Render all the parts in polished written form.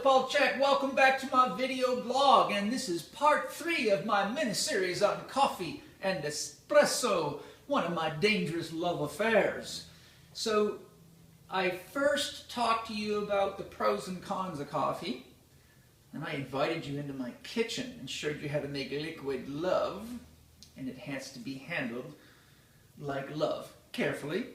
Paul Chek. Welcome back to my video blog, and this is part 3 of my mini-series on coffee and espresso, one of my dangerous love affairs. So, I first talked to you about the pros and cons of coffee, and I invited you into my kitchen and showed you how to make liquid love, and it has to be handled like love, carefully.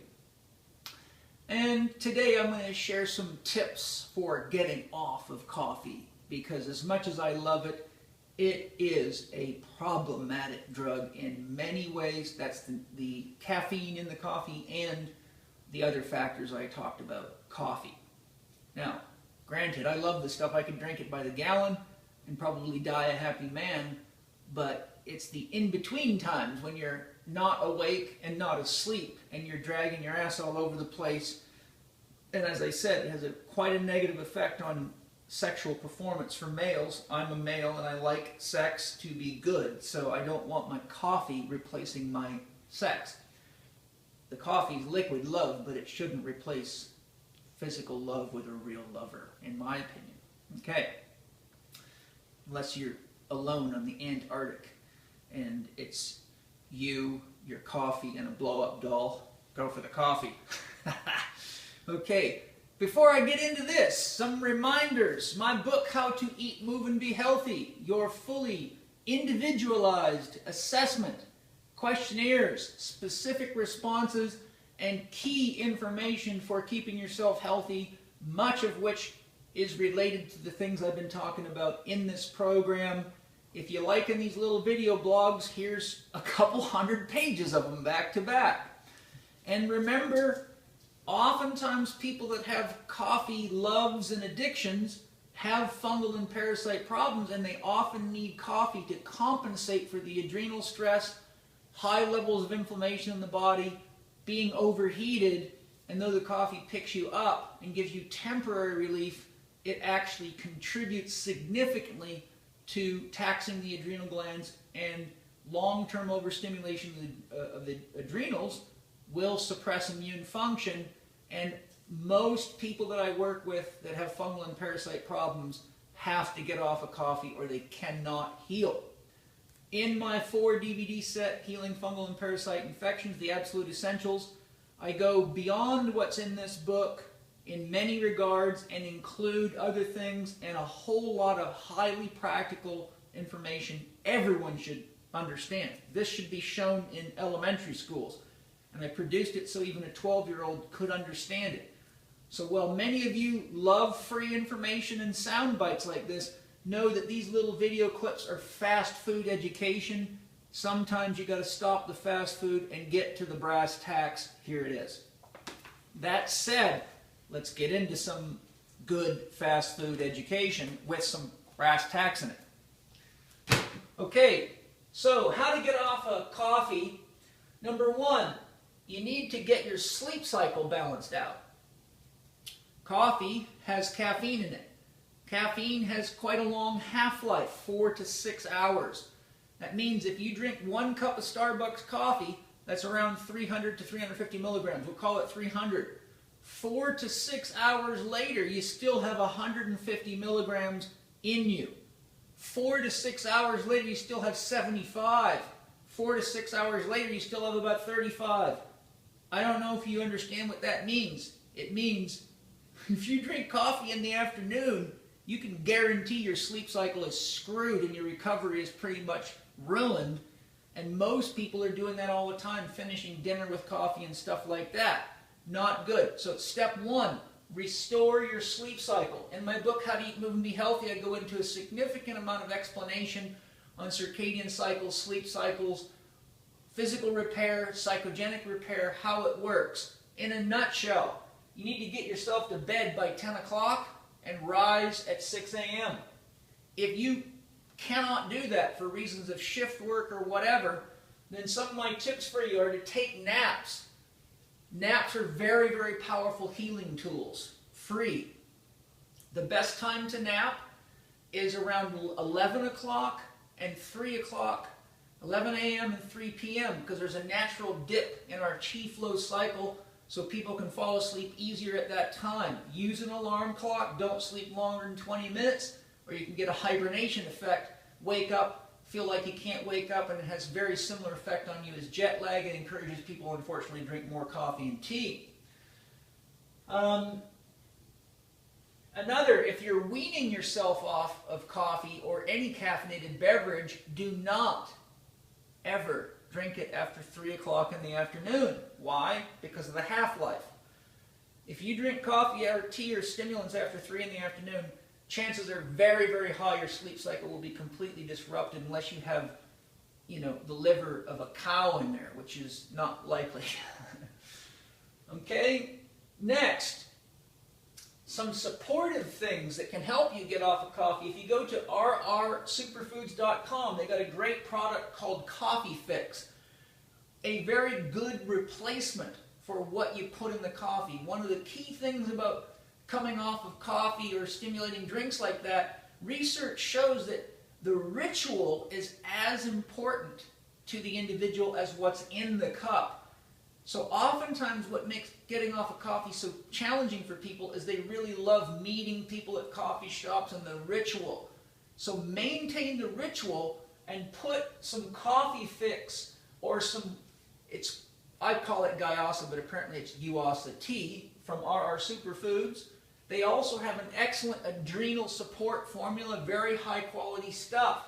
And today I'm going to share some tips for getting off of coffee, because as much as I love it, it is a problematic drug in many ways. That's the caffeine in the coffee and the other factors I talked about, coffee. Now, granted, I love this stuff. I could drink it by the gallon and probably die a happy man, but it's the in-between times when you're not awake and not asleep and you're dragging your ass all over the place. And as I said, it has quite a negative effect on sexual performance for males. I'm a male and I like sex to be good, so I don't want my coffee replacing my sex. The coffee is liquid love, but it shouldn't replace physical love with a real lover, in my opinion. Okay. Unless you're alone on the Antarctic and it's you, your coffee, and a blow-up doll. Go for the coffee. Okay, before I get into this, some reminders. My book, How to Eat, Move, and Be Healthy, your fully individualized assessment, questionnaires, specific responses, and key information for keeping yourself healthy, much of which is related to the things I've been talking about in this program. If you're liking these little video blogs, here's a couple hundred pages of them back to back. And remember, oftentimes people that have coffee loves and addictions have fungal and parasite problems, and they often need coffee to compensate for the adrenal stress, high levels of inflammation in the body, being overheated, and though the coffee picks you up and gives you temporary relief, it actually contributes significantly to taxing the adrenal glands, and long-term overstimulation of the adrenals will suppress immune function. And most people that I work with that have fungal and parasite problems have to get off of coffee or they cannot heal. In my 4 DVD set, Healing Fungal and Parasite Infections, the Absolute Essentials, I go beyond what's in this book in many regards and include other things and a whole lot of highly practical information everyone should understand. This should be shown in elementary schools, and I produced it so even a 12-year-old could understand it. So while many of you love free information and sound bites like this, know that these little video clips are fast food education. Sometimes you got to stop the fast food and get to the brass tacks. Here it is. That said, let's get into some good fast food education with some brass tacks in it. Okay, so how to get off of coffee. Number 1, you need to get your sleep cycle balanced out. Coffee has caffeine in it. Caffeine has quite a long half-life, 4 to 6 hours. That means if you drink 1 cup of Starbucks coffee, that's around 300 to 350 milligrams. We'll call it 300. 4 to 6 hours later, you still have 150 milligrams in you. 4 to 6 hours later, you still have 75. 4 to 6 hours later, you still have about 35. I don't know if you understand what that means. It means if you drink coffee in the afternoon, you can guarantee your sleep cycle is screwed and your recovery is pretty much ruined. And most people are doing that all the time, finishing dinner with coffee and stuff like that. Not good. So step 1, restore your sleep cycle. In my book, How to Eat, Move, and Be Healthy, I go into a significant amount of explanation on circadian cycles, sleep cycles, physical repair, psychogenic repair, how it works. In a nutshell, you need to get yourself to bed by 10 o'clock and rise at 6 a.m. If you cannot do that for reasons of shift work or whatever, then some of my tips for you are to take naps. Naps are very, very powerful healing tools, free. The best time to nap is around 11 o'clock and 3 o'clock, 11 a.m. and 3 p.m. because there's a natural dip in our chi flow cycle. so people can fall asleep easier at that time. Use an alarm clock. Don't sleep longer than 20 minutes, or you can get a hibernation effect. Wake up, feel like you can't wake up, and it has a very similar effect on you as jet lag. It encourages people, unfortunately, to drink more coffee and tea. Another, if you're weaning yourself off of coffee or any caffeinated beverage, do not ever drink it after 3 o'clock in the afternoon. Why? Because of the half-life. If you drink coffee or tea or stimulants after 3 in the afternoon, chances are very, very high your sleep cycle will be completely disrupted unless you have, the liver of a cow in there, which is not likely. Okay? Next, some supportive things that can help you get off of coffee. If you go to rrsuperfoods.com, they got a great product called Coffee Fix. A very good replacement for what you put in the coffee. One of the key things about coming off of coffee or stimulating drinks like that, research shows that the ritual is as important to the individual as what's in the cup. So oftentimes what makes getting off of coffee so challenging for people is they really love meeting people at coffee shops and the ritual. So maintain the ritual and put some Coffee Fix or some, I call it Gyasa, but apparently it's Yuasa tea from RR Superfoods. They also have an excellent adrenal support formula, very high quality stuff.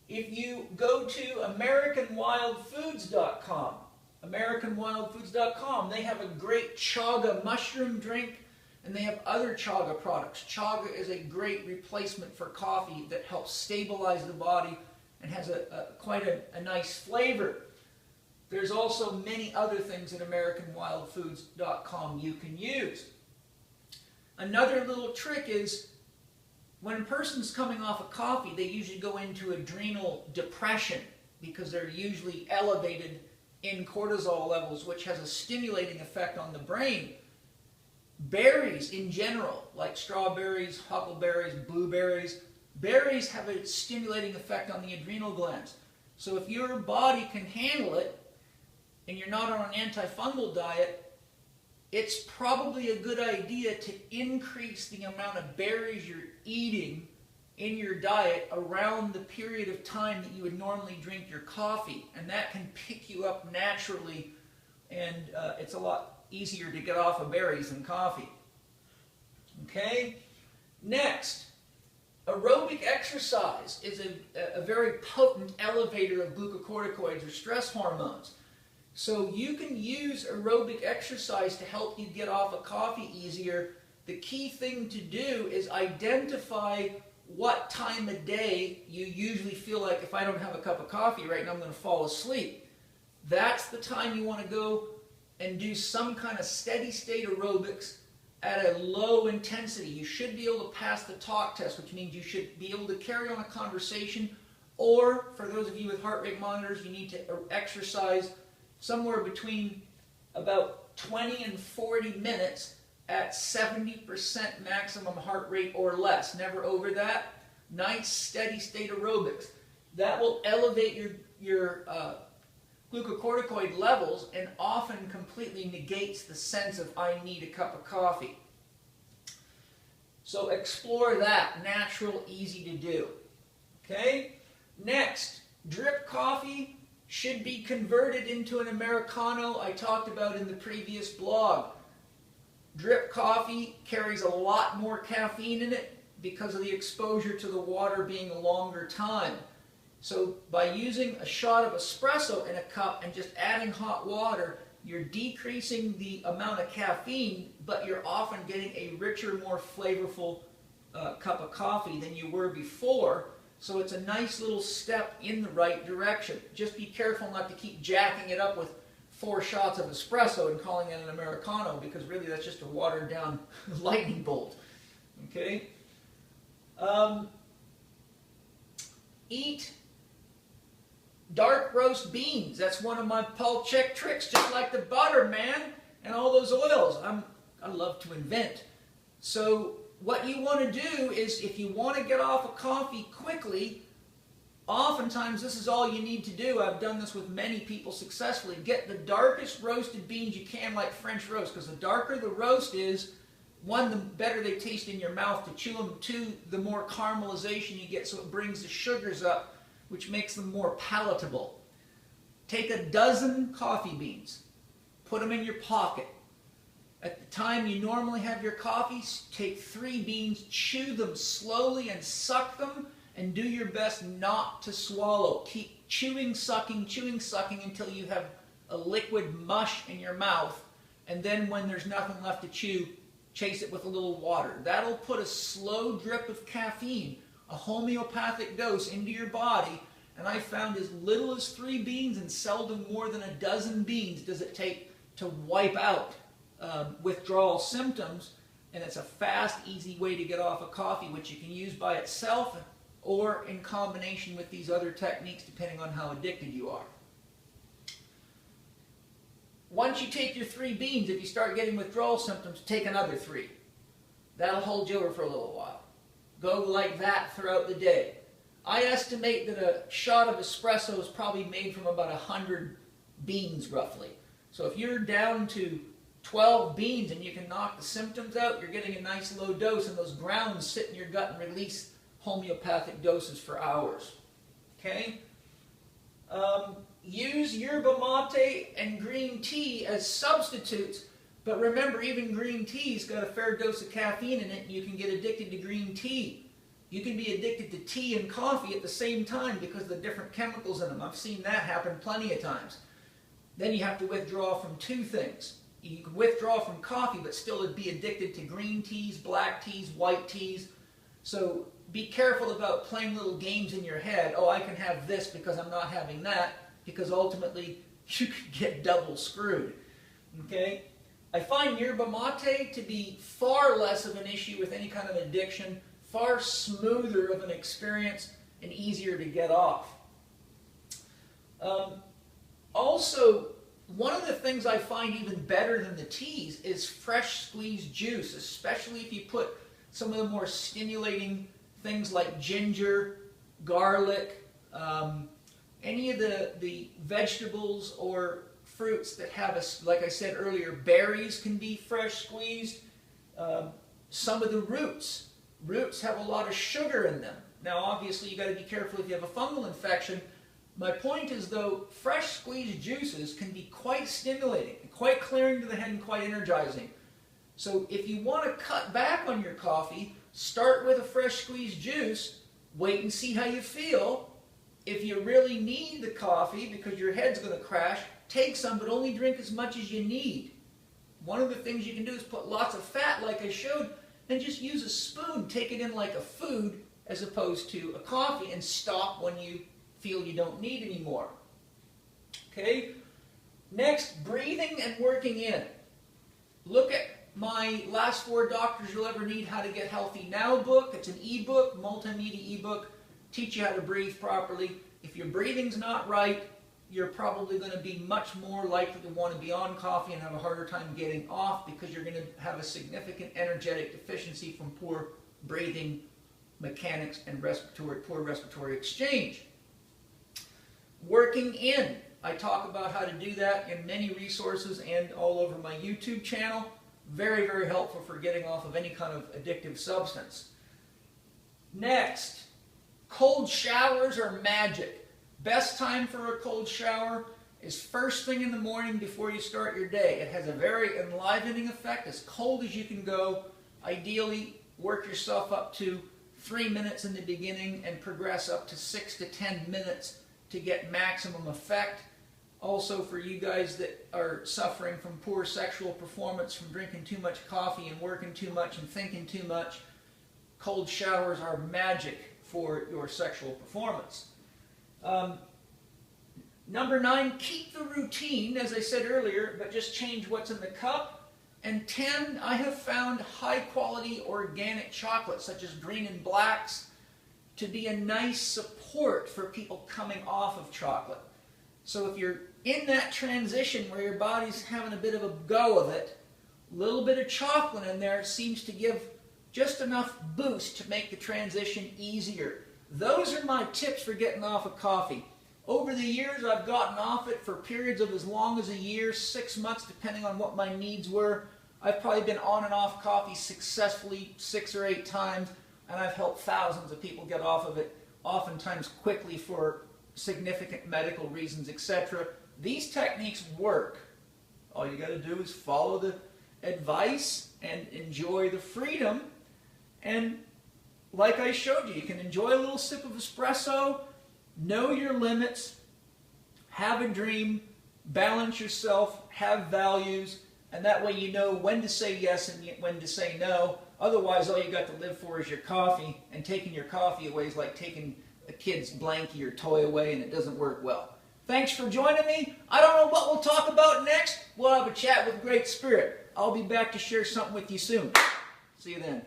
If you go to AmericanWildFoods.com, AmericanWildFoods.com, they have a great chaga mushroom drink, and they have other chaga products. Chaga is a great replacement for coffee that helps stabilize the body and has quite a nice flavor. There's also many other things at AmericanWildFoods.com you can use. Another little trick is when a person's coming off of coffee, they usually go into adrenal depression because they're usually elevated in cortisol levels, which has a stimulating effect on the brain. Berries in general, like strawberries, huckleberries, blueberries, berries have a stimulating effect on the adrenal glands. So if your body can handle it and you're not on an antifungal diet, it's probably a good idea to increase the amount of berries you're eating in your diet around the period of time that you would normally drink your coffee. And that can pick you up naturally, and it's a lot easier to get off of berries than coffee. Okay? Next, aerobic exercise is a very potent elevator of glucocorticoids or stress hormones. So you can use aerobic exercise to help you get off of coffee easier. The key thing to do is identify what time of day you usually feel like, if I don't have a cup of coffee right now, I'm going to fall asleep. That's the time you want to go and do some kind of steady state aerobics at a low intensity. You should be able to pass the talk test, which means you should be able to carry on a conversation, or for those of you with heart rate monitors, you need to exercise somewhere between about 20 and 40 minutes at 70% maximum heart rate or less. Never over that. Nice steady state aerobics. That will elevate your glucocorticoid levels and often completely negates the sense of I need a cup of coffee. So explore that. Natural, easy to do. Okay? Next, drip coffee should be converted into an Americano, I talked about in the previous blog. Drip coffee carries a lot more caffeine in it because of the exposure to the water being a longer time. So by using a shot of espresso in a cup and just adding hot water, you're decreasing the amount of caffeine, but you're often getting a richer, more flavorful cup of coffee than you were before. So it's a nice little step in the right direction. Just be careful not to keep jacking it up with 4 shots of espresso and calling it an Americano, because really that's just a watered down lightning bolt. Okay? Eat dark roast beans. That's one of my Paul Chek tricks, just like the butter, man, and all those oils. I love to invent. So what you want to do is, if you want to get off of coffee quickly, oftentimes this is all you need to do. I've done this with many people successfully. Get the darkest roasted beans you can, like French roast, because the darker the roast is, one, the better they taste in your mouth to chew them. Two, the more caramelization you get, so it brings the sugars up, which makes them more palatable. Take a dozen coffee beans, put them in your pocket. At the time you normally have your coffees, take 3 beans, chew them slowly and suck them, and do your best not to swallow. Keep chewing, sucking until you have a liquid mush in your mouth, and then when there's nothing left to chew, chase it with a little water. That'll put a slow drip of caffeine, a homeopathic dose, into your body, and I found as little as 3 beans and seldom more than a dozen beans does it take to wipe out withdrawal symptoms, and it's a fast, easy way to get off of coffee, which you can use by itself or in combination with these other techniques, depending on how addicted you are. Once you take your 3 beans, if you start getting withdrawal symptoms, take another 3. That'll hold you over for a little while. Go like that throughout the day. I estimate that a shot of espresso is probably made from about 100 beans, roughly. So if you're down to 12 beans and you can knock the symptoms out, you're getting a nice low dose, and those grounds sit in your gut and release homeopathic doses for hours. Okay? Use yerba mate and green tea as substitutes, but remember, even green tea's got a fair dose of caffeine in it, and you can get addicted to green tea. You can be addicted to tea and coffee at the same time because of the different chemicals in them. I've seen that happen plenty of times. Then you have to withdraw from 2 things. You can withdraw from coffee, but still be addicted to green teas, black teas, white teas. So be careful about playing little games in your head. Oh, I can have this because I'm not having that, because ultimately you could get double screwed. Okay? I find yerba mate to be far less of an issue with any kind of addiction, far smoother of an experience, and easier to get off. Also, one of the things I find even better than the teas is fresh squeezed juice, especially if you put some of the more stimulating things like ginger, garlic, any of the vegetables or fruits that have, like I said earlier, berries can be fresh squeezed. Some of the roots have a lot of sugar in them. Now obviously you've got to be careful if you have a fungal infection. My point is, though, fresh squeezed juices can be quite stimulating, quite clearing to the head, and quite energizing. So if you want to cut back on your coffee, start with a fresh squeezed juice, wait and see how you feel. If you really need the coffee because your head's going to crash, take some, but only drink as much as you need. One of the things you can do is put lots of fat, like I showed, and just use a spoon. Take it in like a food as opposed to a coffee, and stop when you feel you don't need anymore. Okay? Next, breathing and working in. Look at my last 4 Doctors You'll Ever Need How to Get Healthy Now book. It's an ebook, multimedia ebook. Teach you how to breathe properly. If your breathing's not right, you're probably going to be much more likely to want to be on coffee and have a harder time getting off, because you're going to have a significant energetic deficiency from poor breathing mechanics and poor respiratory exchange. Working in. I talk about how to do that in many resources and all over my YouTube channel. Very, very helpful for getting off of any kind of addictive substance. Next, cold showers are magic. Best time for a cold shower is first thing in the morning before you start your day. It has a very enlivening effect, as cold as you can go. Ideally, work yourself up to 3 minutes in the beginning and progress up to 6 to 10 minutes to get maximum effect. Also, for you guys that are suffering from poor sexual performance from drinking too much coffee and working too much and thinking too much, cold showers are magic for your sexual performance. Number 9, keep the routine, as I said earlier, but just change what's in the cup. And 10, I have found high-quality organic chocolate, such as green and blacks, to be a nice support for people coming off of chocolate. So if you're in that transition where your body's having a bit of a go of it, a little bit of chocolate in there seems to give just enough boost to make the transition easier. Those are my tips for getting off of coffee. Over the years, I've gotten off it for periods of as long as a year, 6 months, depending on what my needs were. I've probably been on and off coffee successfully 6 or 8 times, and I've helped thousands of people get off of it, oftentimes quickly for significant medical reasons, etc. These techniques work. All you got to do is follow the advice and enjoy the freedom. And like I showed you, you can enjoy a little sip of espresso, know your limits, have a dream, balance yourself, have values, and that way you know when to say yes and when to say no. Otherwise, all you got to live for is your coffee, and taking your coffee away is like taking a kid's blankie or toy away, and it doesn't work well. Thanks for joining me. I don't know what we'll talk about next. We'll have a chat with great spirit. I'll be back to share something with you soon. See you then.